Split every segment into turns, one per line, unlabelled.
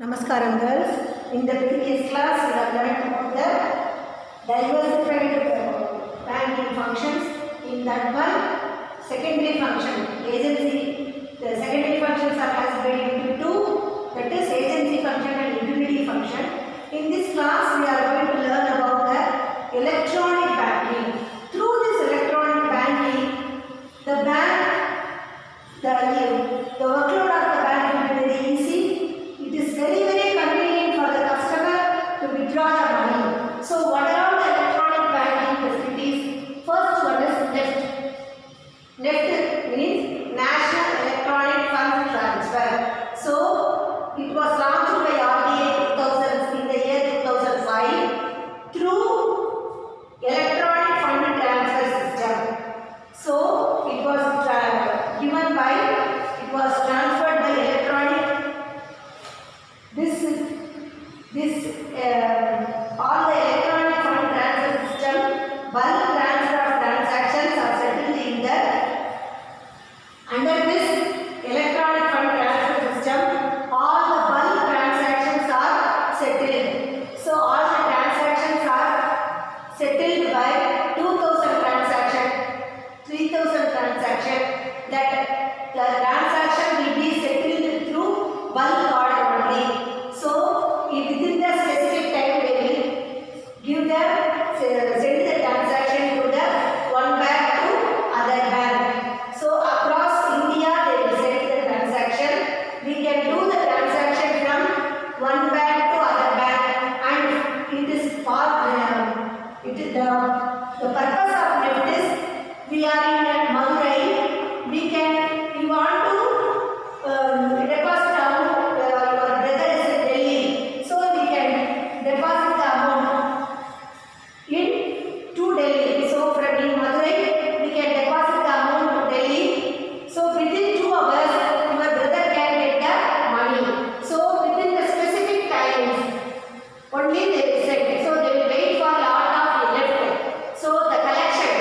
Namaskaram girls. In the previous class we have learned about the diversified banking functions. In that one, secondary function, agency. The secondary functions are classified into two, that is agency function and utility function. In this class we are going to learn about the electronic banking. Through this electronic banking, the workload of the bank will be very easy. It is very convenient for the customer to withdraw the money. So what are the electronic banking facilities? First one is NEFT. NEFT means National Electronic Fund Transfer. So it was launched by RBI in the year 2005 through electronic fund transfer system. So it was transferred by electronic. All the electronic fund transfer system, bulk transfer of transactions are settled in the. Under this electronic fund transfer system, all the bulk transactions are settled. So all the transactions are settled by 2000 transactions, 3000 transactions. That the transaction will be settled through bulk order only. So within the specific time they will give send the transaction to the one bank to other bank. So across India they will send the transaction. We can do the transaction from one bank to other bank, and it is the purpose of NEFT is we are in Madurai. We want to deposit amount. Your brother is in Delhi, so we can deposit the amount to Delhi. So from in Madurai, we can deposit the amount to Delhi. So within 2 hours, your brother can get the money. So within the specific times, only they will send. So they will wait for a lot of left. So the collection,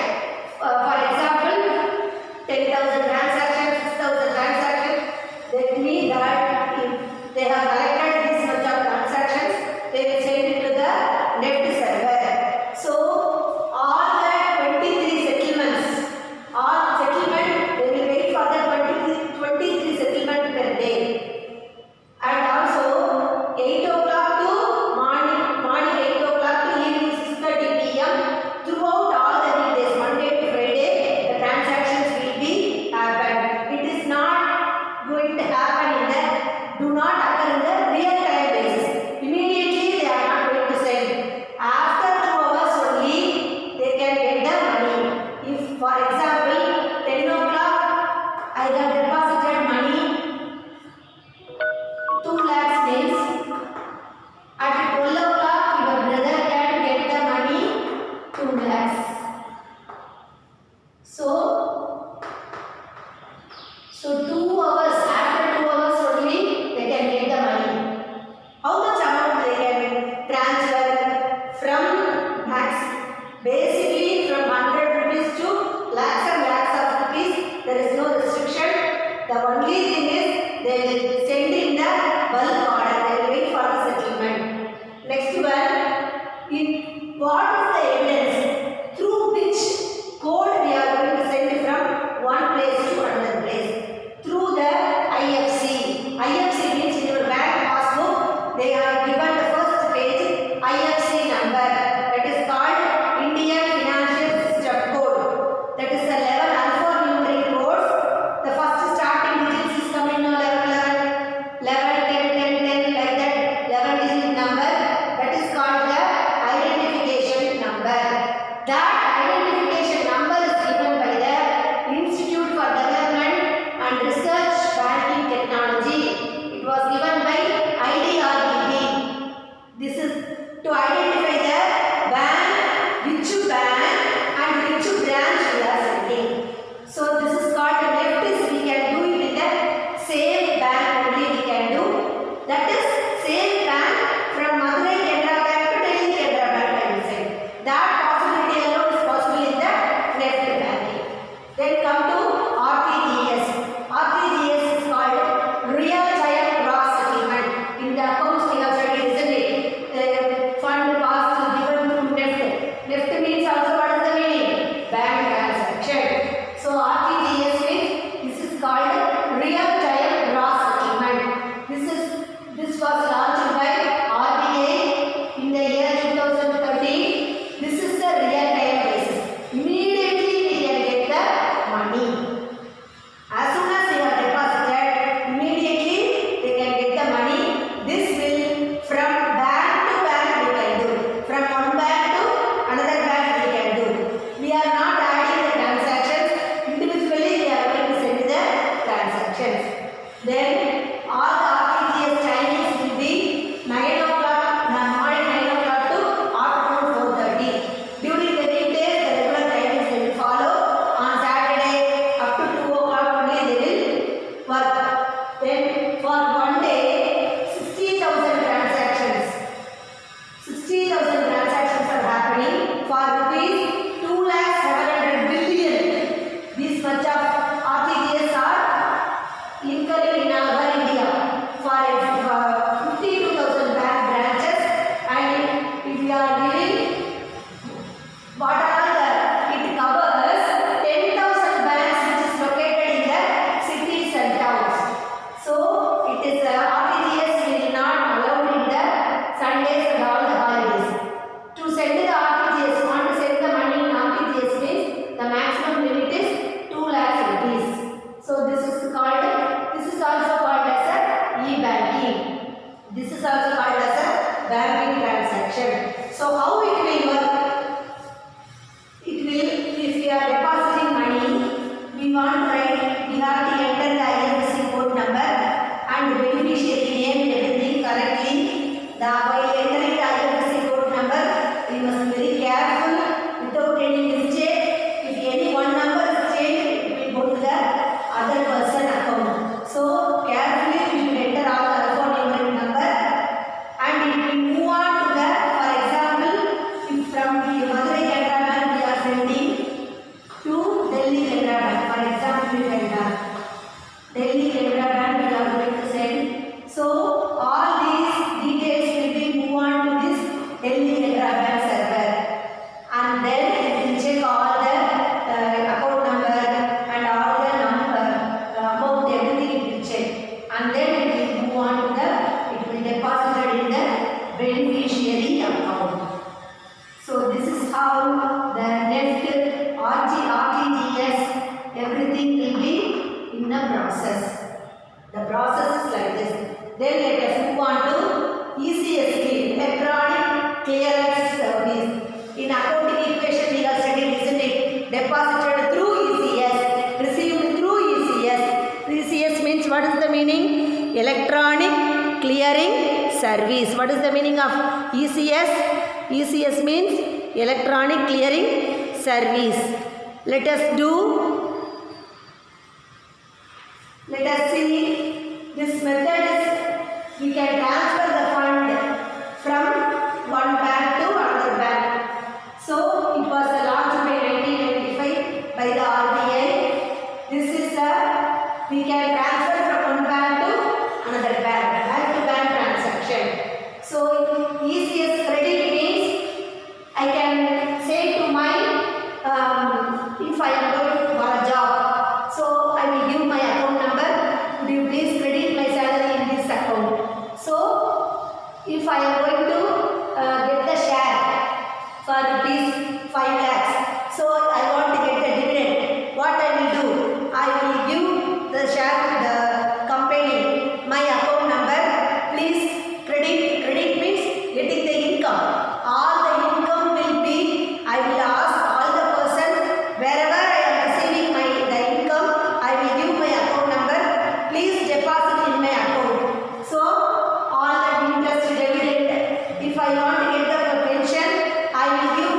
for example, 10,000 transactions, 6,000 transactions. That means that if they have collected this much of transactions, they will send it to the NEFT server. So all the 23 settlements, they will wait for the 23 settlement per day. And also 8 o'clock to morning 8 o'clock to evening 6:30 p.m. throughout all the weekdays, Monday to Friday, the transactions will be happened. It is not going to happen do not occur in the real time basis. Immediately they are not going to send. After 2 hours only they can get the money. If for example 10 o'clock I have deposited money 2 lakhs means at 12 o'clock your brother can get the money 2 lakhs. So 2 hours, after 2 hours only they can get the money. How much amount they can transfer from max? Basically from 100 rupees to lakhs and lakhs of rupees. There is no restriction. The only thing is they will send in the bulk order. They will wait for the settlement. Next one, what is the evidence through which code we are going to send from one place to another place? Through the IFC. IFC means in your bank passbook they are given the first page IFC number, that is called Indian Financial System Code. That is the 11 alphanumeric codes. The first starting digits is coming now 11, 10, like that 11 digit number. That is called the identification number. That identification number is given by the Institute for Development and Research Banking Technology. It was given by IDRBT. This was launched by RBI in the year 2013. This is the real-time basis. Immediately we can get the money. As soon as you are deposited, immediately they can get the money. This will from bank to bank we can do. From one bank to another bank we can do. We are not adding the transactions. Individually we are going to send the transactions. Then all the RTGS timings will be 9 o'clock, morning 9 o'clock to afternoon 4:30. During the weekdays, the regular timings will follow. On Saturday, up to 2 o'clock only they will work. Then for one day, 60,000 transactions. 60,000 transactions are happening for rupees 2,700 billion. This much of RTGS are incurring in our India. For 52,000 bank branches, and if we are giving what are the, it covers 10,000 banks which is located in the cities and towns. So it is RTGS will not allowed in the Sundays and all the holidays. To send the RTGS, want to send the money in RTGS means the maximum limit is 2 lakh rupees. So this is also called as a e-banking. This is also called as a banking transaction. So how it will work? It will, if we are depositing money, we have to enter the IFSC code number and beneficiary name, everything correctly. While entering the IFSC code number, we must be very careful without any mistake. If any one number is changed, it will go to the other person account. So carefully we should enter all the account number, and it will move on to the, for example, if from the Madurai Canara Bank we are sending to Delhi Canara Bank, for example, Delhi Canara Bank we are going to send. So all these details will be moved on to this Delhi Canara Bank server, and then it will check all the account number and all the number, amount, everything it will check, and then it will move on to the, it will deposited in the beneficiary account. So this is how the next RTGS, everything will be in the process. The process is like this. Then let us move on to ECS, electronic clearance service. In accounting equation we are studying, isn't it? Deposited through ECS, received through ECS. ECS means, what is the meaning? Electronic clearing service. What is the meaning of ECS? ECS means electronic clearing service. Let us see. This method is, we can transfer the fund from one bank to another bank. So it was launched by 1995 by the RBI. This is we can transfer from one bank to another bank to bank transaction. So ECS credit means I can say to my, if I am going for a job, so I will give my account number. Could you please credit my salary in this account? So if I am going to get the share for rupees 5 lakhs, so I want to get the dividend, what I will do? I will give the share to the company, my account number, please credit. Credit means getting the income. All the income will be, I will ask all the person, wherever I am receiving the income, I will give my account number, please deposit in my account. So all the interest, dividend, if I want to get the pension, I will give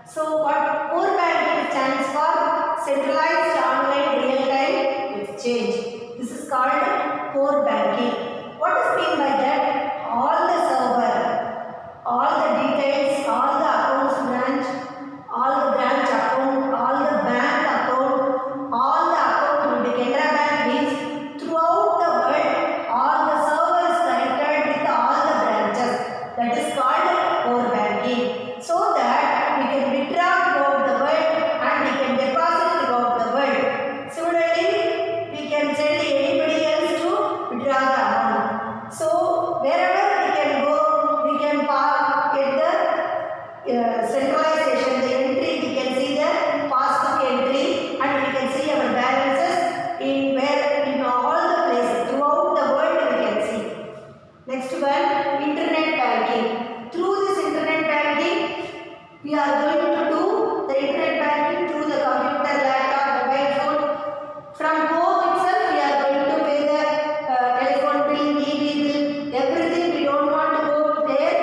So what core banking stands for? Centralized online real-time exchange. This is called core banking. What is mean by that? All the server, all the details, all the accounts branch, all the branch account, all the bank account, all the account will be Canara Bank means throughout the world, all the servers connected with all the branches. That is called core banking. So that we can withdraw throughout the world and we can deposit throughout the world. Similarly, we can send anybody else to withdraw the amount. So wherever we can go, we can get the centralization, the entry, we can see the passbook entry and we can see our balances in all the places throughout the world we can see. Next one, internet banking. Through this internet banking, we are going to do the internet banking through the computer, laptop, mobile phone. From home itself, we are going to pay the telephone bill, TV bill, everything. We don't want to go there.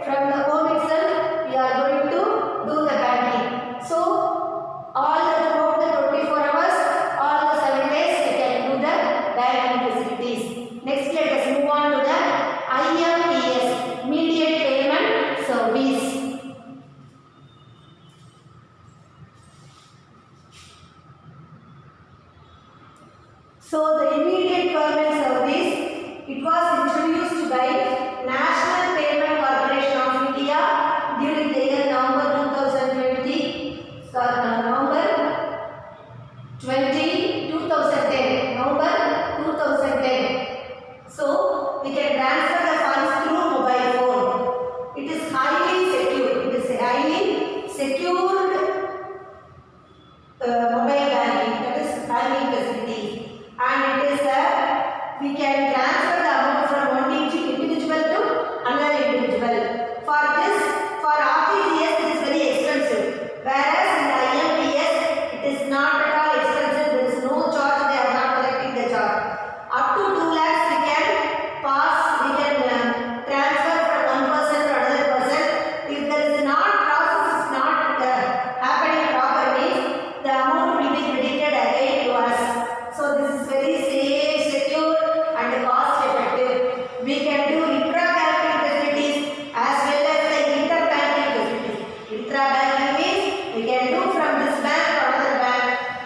From the home itself, we are going to do the banking. So, all the throughout the 24 hours, all the 7 days, we can do the banking facilities. Next, let us move on to the IMPS, Immediate Payment Service. So the immediate payment service, it was introduced by National Payment Corporation of India during the year November 2020, November 2010, November 2010. So we can transfer the funds through mobile phone. It is highly secure. It is a highly secured mobile banking. That is banking facility. And it is we can transfer the amount from one individual to another individual. For this, for RTGS, it is very expensive. Whereas in the IMPS, it is not at all expensive. There is no charge. They are not collecting the charge. Up to 2 lakhs, we can transfer from one person to another person. If there is not process is not happening properly, the amount will be credited again to us. So this is very safe, secure and cost effective. We can do intra-banking facilities as well as the inter-banking facilities. Intra-banking means we can do from this bank to another bank.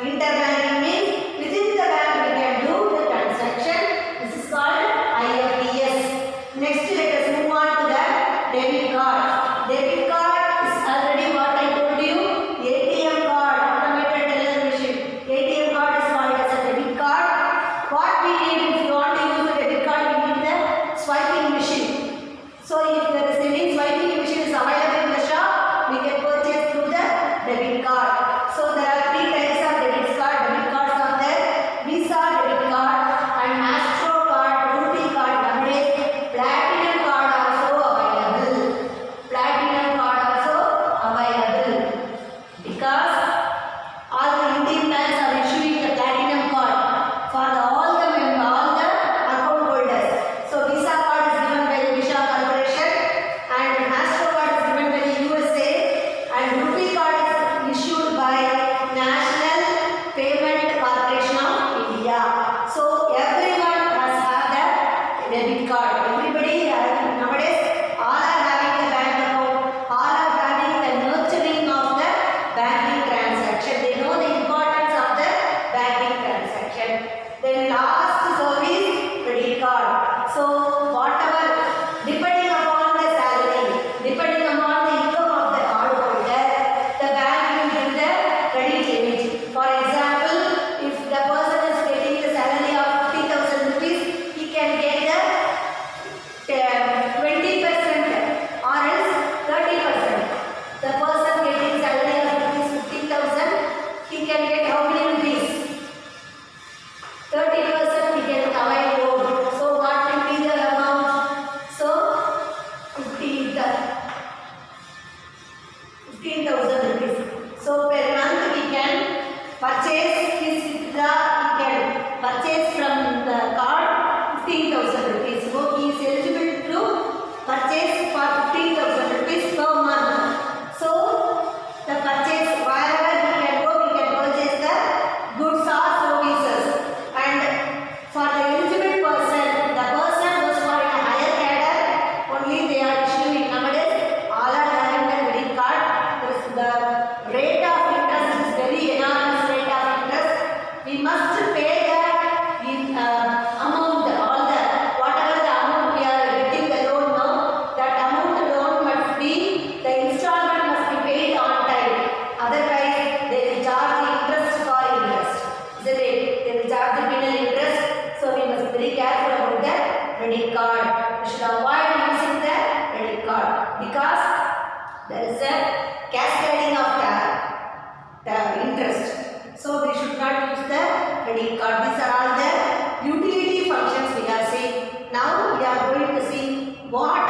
Inter-banking means within the bank we can do the transaction. This is called IMPS. Next, let us move on to the debit card. Debit card is already what I told you. ATM card, automated teller machine. ATM card is called as a debit card. What we need if you want to use the debit card, we need the swiping machine. So if there is any swiping machine is available in the shop, we can purchase through the debit card. So there are 3 types of debit cards are there. Visa debit card and MasterCard, Rupee card nowadays. Platinum card also available. Platinum card also available. Because all the Indian banks are issuing the platinum card for all the account holders. So Visa card is given by the Visa Corporation and MasterCard is given by the USA and Rupee card is issued by National Payment Corporation of India. So everyone has had the debit card. Everybody nowadays all are having the bank account, all are having the nurturing of the banking transaction. They know the importance of the banking transaction. Then last service, credit card. So whatever, depending upon the salary, depending upon the income of the card holder, the bank will give the credit limit. For example, if the person is getting the salary of 50,000 rupees, he can get the 20% or else 30%. The person getting salary of 15,000, he can get how many rupees? 30% he can avail loan. So what will be the amount? So 15,000 rupees. So per month we can purchase his withdraw, he can purchase from the card 15,000 rupees. So he is eligible to purchase for 15,000 rupees per month. So the rate of interest is very enormous rate of interest. We must pay that in amount, all the whatever the amount we are getting the loan now, that amount loan must be, the installment must be paid on time. Otherwise, they will charge the interest for interest. Isn't it? They will charge the penal interest. So we must be very careful about the credit card. We should avoid using the credit card because there is a cascading of the interest. So we should not use the credit card. These are all the utility functions we are seeing. Now we are going to see what